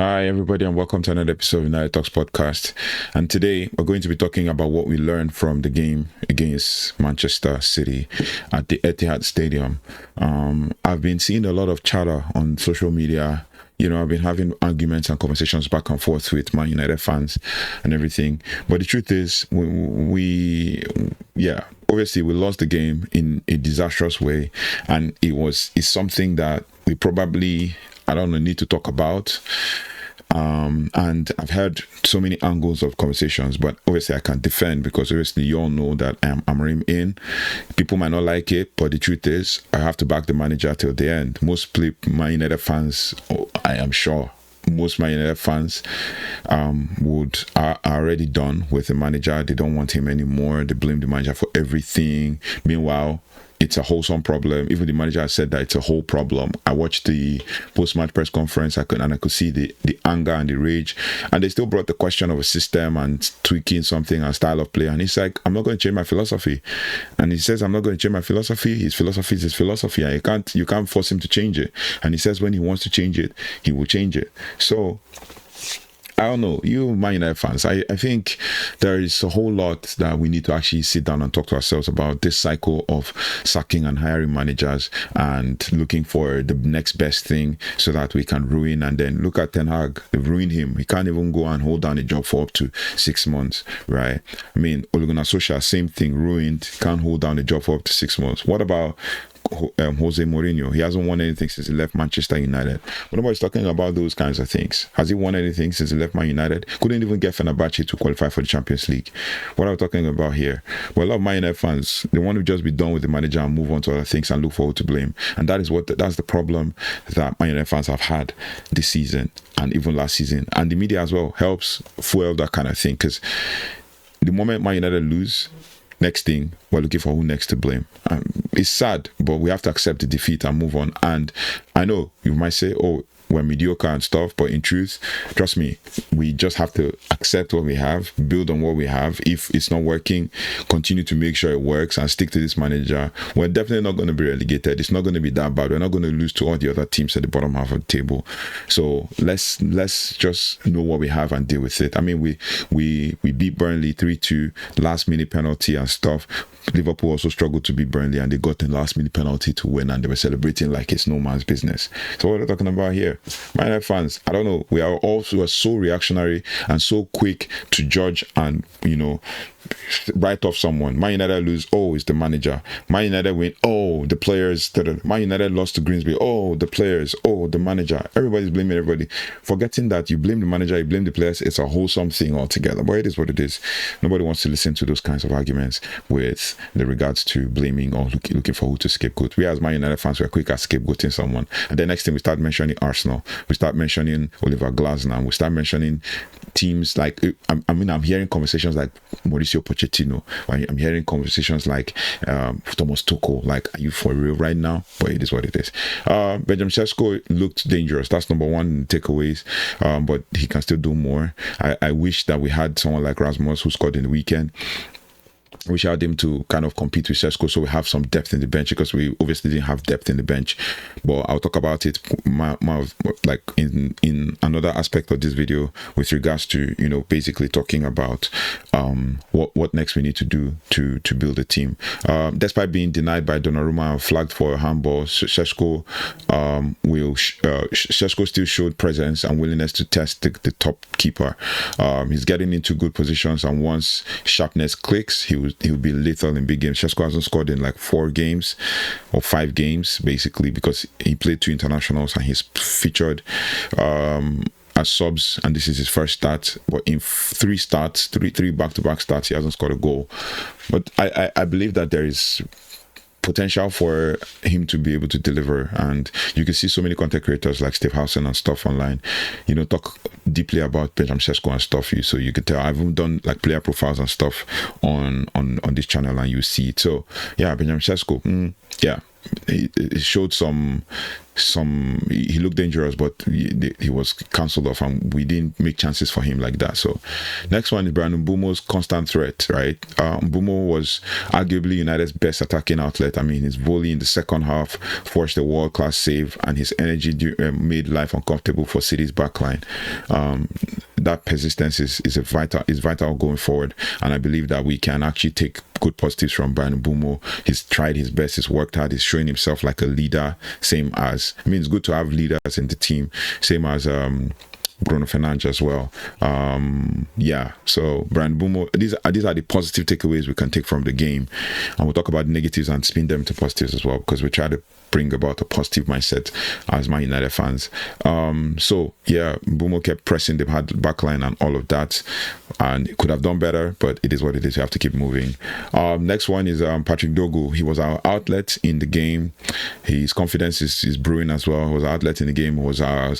Hi, everybody, and welcome to another episode of United Talks podcast. And today we're going to be talking about what we learned from the game against Manchester City at the Etihad Stadium. I've been seeing a lot of chatter on social media. I've been having arguments and conversations back and forth with Man United fans and everything. But the truth is, obviously we lost the game in a disastrous way, and it's something that we probably, need to talk about. And I've heard so many angles of conversations, but obviously I can't defend because obviously you all know that I'm Amorim in. People might not like it, but the truth is I have to back the manager till the end. Most Man United fans, I am sure, most Man United fans are already done with the manager. They don't want him anymore. They blame the manager for everything. Meanwhile, it's a wholesome problem. Even the manager has said that it's a whole problem. I watched the post-match press conference, I could see the anger and the rage, and they still brought the question of a system and tweaking something and style of play. And he's like, I'm not going to change my philosophy. And he says, I'm not going to change my philosophy. His philosophy is his philosophy, and you can't force him to change it. And he says when he wants to change it, he will change it. So I don't know, you Man United fans, I think there is a whole lot that we need to actually sit down and talk to ourselves about this cycle of sacking and hiring managers and looking for the next best thing so that we can ruin. And then look at Ten Hag, they've ruined him. He can't even go and hold down a job for up to 6 months, right? I mean, Ole Gunnar Solskjaer, same thing, ruined, can't hold down a job for up to 6 months. What about Jose Mourinho? He hasn't won anything since he left Manchester United. But nobody's talking about those kinds of things. Has he won anything since he left Man United? Couldn't even get Fenerbahce to qualify for the Champions League. What are we talking about here? Well, a lot of Man United fans, they want to just be done with the manager and move on to other things and look forward to blame. And that's the problem that Man United fans have had this season and even last season. And the media as well helps fuel that kind of thing, because the moment Man United lose, next thing, we're looking for who next to blame. It's sad, but we have to accept the defeat and move on. And I know you might say, oh, we're mediocre and stuff, but in truth, trust me, we just have to accept what we have, build on what we have. If it's not working, continue to make sure it works and stick to this manager. We're definitely not going to be relegated. It's not going to be that bad. We're not going to lose to all the other teams at the bottom half of the table. So let's just know what we have and deal with it. I mean, we beat Burnley 3-2, last minute penalty and stuff. Liverpool also struggled to beat Burnley, and they got a last minute penalty to win, and they were celebrating like it's no man's business. So what are we talking about here? Man United fans, I don't know, we are so reactionary and so quick to judge and write off someone. Man United lose, oh, it's the manager. Man United win, oh, the players. Man United lost to Greensby, oh, the players, oh, the manager. Everybody's blaming everybody, forgetting that you blame the manager, you blame the players. It's a wholesome thing altogether, but it is what it is. Nobody wants to listen to those kinds of arguments with the regards to blaming or looking for who to scapegoat. We as Man United fans, we're quick at scapegoating someone, and the next thing we start mentioning Arsenal, we start mentioning Oliver Glasner, we start mentioning teams like, I'm hearing conversations like Mauricio Pochettino. I'm hearing conversations like Thomas Tuchel. Like, are you for real right now? But it is what it is. Benjamin Šeško looked dangerous. That's number one in takeaways. But he can still do more. I wish that we had someone like Rasmus who scored in the weekend. We had him to kind of compete with Šeško, so we have some depth in the bench, because we obviously didn't have depth in the bench. But I'll talk about it like in another aspect of this video with regards to basically talking about what next we need to do to build a team. Despite being denied by Donnarumma and flagged for a handball, Šeško still showed presence and willingness to test the top keeper. He's getting into good positions, and once sharpness clicks, he'll be lethal in big games. Šeško hasn't scored in like 4 games or 5 games, basically, because he played 2 internationals and he's featured as subs, and this is his first start. But in 3 back-to-back starts, he hasn't scored a goal. But I believe that there is potential for him to be able to deliver, and you can see so many content creators like Steve Housen and stuff online talk deeply about Benjamin Šeško and stuff, so you can tell. I've even done like player profiles and stuff on this channel, and you see it. So yeah, Benjamin Šeško, it showed some he looked dangerous, but he was cancelled off, and we didn't make chances for him like that. So next one is Bryan Mbeumo's constant threat, right? Mbeumo was arguably United's best attacking outlet. I mean, his volley in the second half forced a world-class save, and his energy made life uncomfortable for City's backline. That persistence is vital going forward, and I believe that we can actually take good positives from Bryan Mbeumo. He's tried his best, he's worked hard, he's showing himself like a leader, same as, I mean, it's good to have leaders in the team, same as Bruno Fernandes as well. So Bryan Mbeumo, these are the positive takeaways we can take from the game, and we'll talk about negatives and spin them to positives as well, because we try to bring about a positive mindset as Man United fans. Mbeumo kept pressing the back line and all of that, and it could have done better, but it is what it is. We have to keep moving. Next one is Patrick Dorgu. He was our outlet in the game. His confidence is brewing as well. He was our outlet in the game. He was our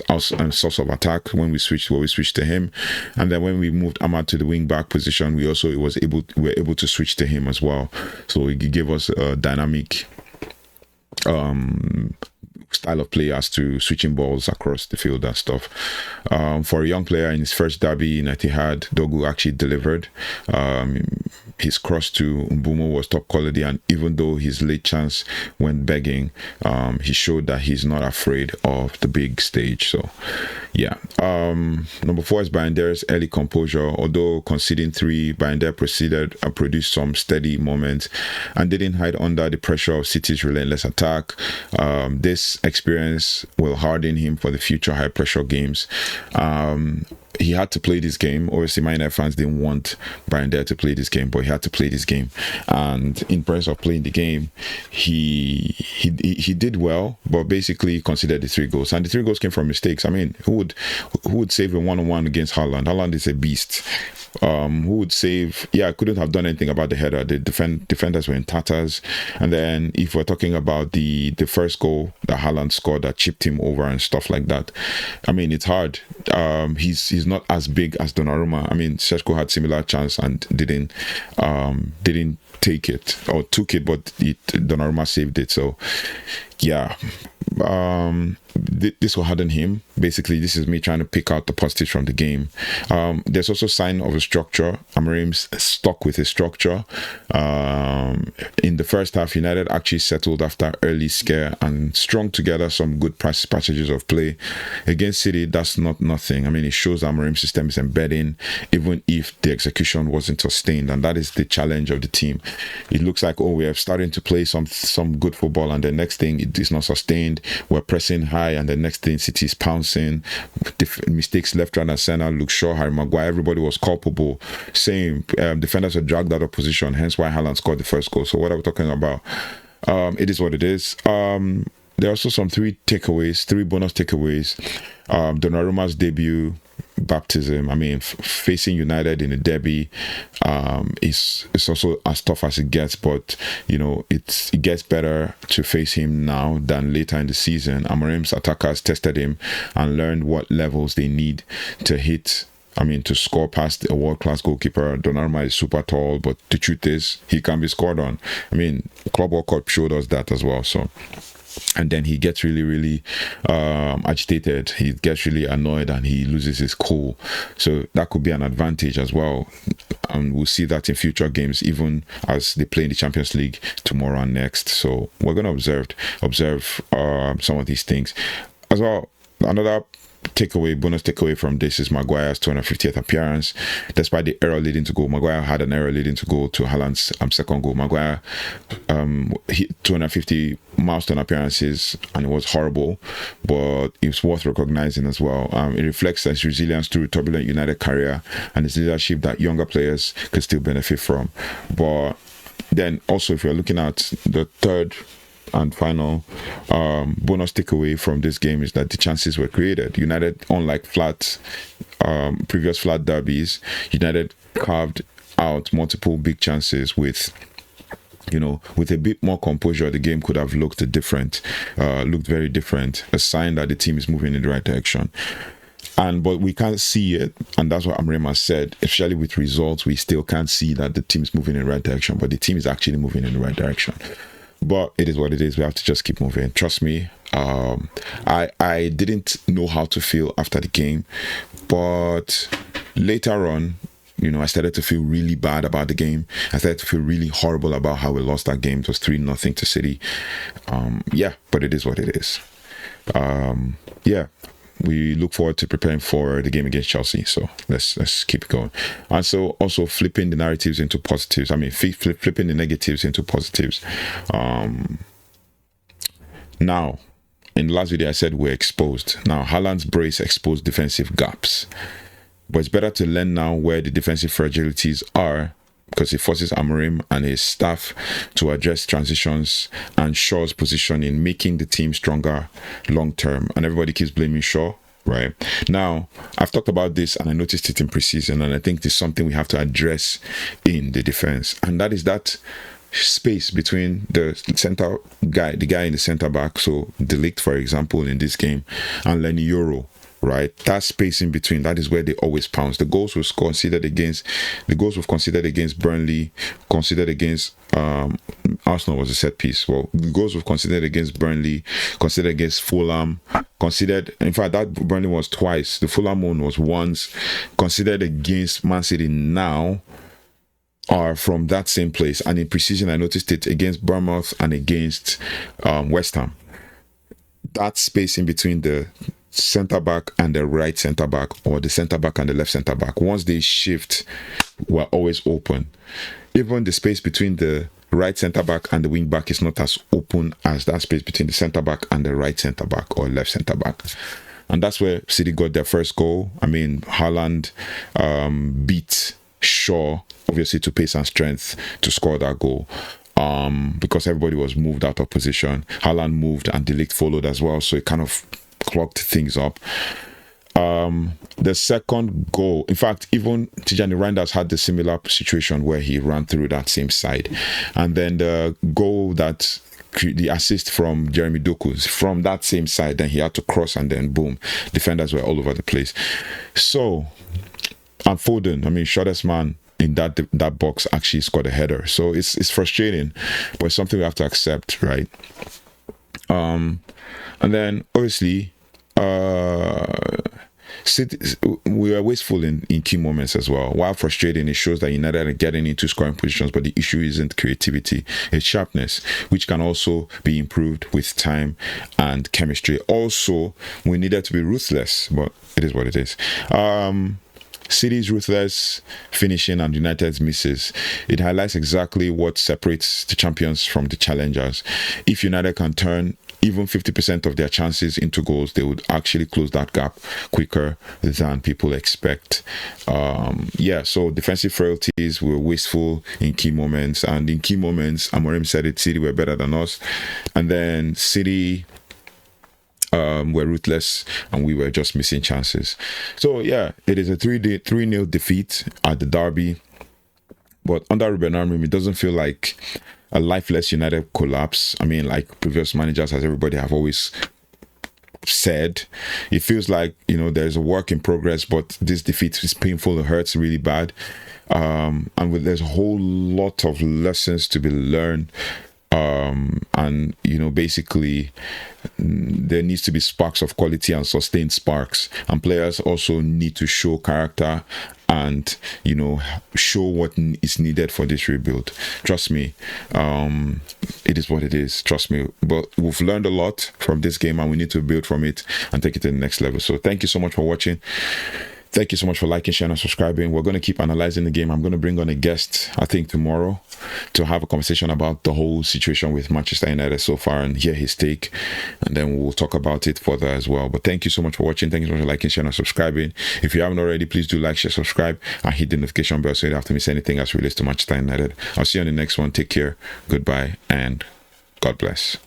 source of attack when we switched to him, and then when we moved Ahmad to the wing back position, we were able to switch to him as well. So he gave us a dynamic style of play as to switching balls across the field and stuff. For a young player in his first derby in Etihad, Dorgu actually delivered. His cross to Mbeumo was top quality, and even though his late chance went begging, he showed that he's not afraid of the big stage. So number 4 is Bayındır's early composure. Although conceding 3, Bayındır proceeded and produced some steady moments and didn't hide under the pressure of City's relentless attack. This experience will harden him for the future high pressure games. He had to play this game. Obviously, Man United fans didn't want Bayındır to play this game, but he had to play this game. And in process of playing the game, he did well, but basically considered the 3 goals. And the 3 goals came from mistakes. I mean, who would save a 1-on-1 against Haaland? Haaland is a beast. Who would save? Couldn't have done anything about the header. The defenders were in tatters. And then if we're talking about the first goal that Haaland scored that chipped him over and stuff like that, I mean, it's hard. He's not as big as Donnarumma. I mean, Šeško had similar chance and didn't take it, or took it, but Donnarumma saved it. So this will harden him. Basically, this is me trying to pick out the positives from the game. There's also sign of a structure. Amorim's stuck with his structure. In the first half, United actually settled after early scare and strung together some good passages of play. Against City, that's not nothing. I mean, it shows Amorim's system is embedding, even if the execution wasn't sustained, and that is the challenge of the team. It looks like, we are starting to play some good football, and the next thing, it is not sustained. We're pressing high, and the next thing, City is pouncing. Mistakes left, right, and center. Luke Shaw, Harry Maguire, everybody was culpable. Same. Defenders were dragged out of position, hence why Haaland scored the first goal. So what are we talking about? It is what it is. There are also some 3 bonus takeaways. Donnarumma's debut, baptism. I mean, facing United in a derby is also as tough as it gets, but it gets better to face him now than later in the season. Amorim's attackers tested him and learned what levels they need to hit. I mean, to score past a world-class goalkeeper. Donnarumma is super tall, but the truth is, he can be scored on. I mean, Club World Cup showed us that as well. So, and then he gets really, really agitated. He gets really annoyed and he loses his cool. So that could be an advantage as well. And we'll see that in future games, even as they play in the Champions League tomorrow and next. So we're going to observe some of these things as well. Another bonus takeaway from this is Maguire's 250th appearance. Despite the error leading to goal, Maguire had an error leading to goal to Haaland's second goal. Maguire hit 250 milestone appearances, and it was horrible, but it's worth recognizing as well. It reflects his resilience through a turbulent United career and his leadership that younger players could still benefit from. But then also, if you're looking at the third and final bonus takeaway from this game, is that the chances were created. United, unlike previous flat derbies, United carved out multiple big chances with a bit more composure. The game could have looked very different, a sign that the team is moving in the right direction. But we can't see it, and that's what Amorim has said. Especially with results, we still can't see that the team is moving in the right direction, but the team is actually moving in the right direction. But it is what it is. We have to just keep moving. Trust me, I didn't know how to feel after the game, but later on, I started to feel really bad about the game. I started to feel really horrible about how we lost that game. It was 3-0 to City. But it is what it is. We look forward to preparing for the game against Chelsea. So let's keep going. And so also flipping the narratives into positives. Flipping the negatives into positives. Now, in the last video, I said we're exposed. Now, Haaland's brace exposed defensive gaps. But it's better to learn now where the defensive fragilities are, because it forces Amorim and his staff to address transitions and Shaw's position in making the team stronger long term. And everybody keeps blaming Shaw, right? Now, I've talked about this and I noticed it in preseason, and I think it's something we have to address in the defense. And that is that space between the guy in the center back, so De Ligt, for example, in this game, and Lenny Yoro. Right, that space in between, that is where they always pounce. The goals we've considered against Burnley, considered against Arsenal was a set piece. Well, the goals we've considered against Burnley, considered against Fulham, in fact, that Burnley was twice. The Fulham one was once. Considered against Man City now are from that same place. And in preseason, I noticed it against Bournemouth and against West Ham. That space in between the centre back and the right centre back, or the centre back and the left centre back, once they shift, were always open. Even the space between the right centre back and the wing back is not as open as that space between the centre back and the right centre back or left centre back. And that's where City got their first goal. Haaland beat Shaw, obviously, to pace and strength to score that goal. Because everybody was moved out of position. Haaland moved and De Ligt followed as well, so it kind of clogged things up. The second goal, in fact, even Tijani Reinders had the similar situation where he ran through that same side. And then the goal the assist from Jeremy Doku from that same side, then he had to cross and then boom, defenders were all over the place. So, and Foden, shortest man in that box, actually scored a header. So it's frustrating, but it's something we have to accept, right? And then obviously we were wasteful in key moments as well. While frustrating, it shows that United are getting into scoring positions, but the issue isn't creativity, it's sharpness, which can also be improved with time and chemistry. Also, we needed to be ruthless, but it is what it is. City's ruthless finishing and United's misses. It highlights exactly what separates the champions from the challengers. If United can turn even 50% of their chances into goals, they would actually close that gap quicker than people expect. So defensive frailties were wasteful in key moments, and in key moments, Amorim said it, City were better than us, and then City were ruthless and we were just missing chances. So it is a 3-0 defeat at the derby, but under Rúben Amorim, it doesn't feel like a lifeless United collapse. Like previous managers, as everybody have always said, it feels like there's a work in progress, but this defeat is painful, it hurts really bad, and there's a whole lot of lessons to be learned. And basically there needs to be sparks of quality and sustained sparks, and players also need to show character and show what is needed for this rebuild. Trust me, it is what it is, trust me. But we've learned a lot from this game and we need to build from it and take it to the next level. So thank you so much for watching. Thank you so much for liking, sharing, and subscribing. We're going to keep analyzing the game. I'm going to bring on a guest, I think, tomorrow to have a conversation about the whole situation with Manchester United so far and hear his take. And then we'll talk about it further as well. But thank you so much for watching. Thank you so much for liking, sharing, and subscribing. If you haven't already, please do like, share, subscribe, and hit the notification bell so you don't have to miss anything as relates to Manchester United. I'll see you on the next one. Take care. Goodbye, and God bless.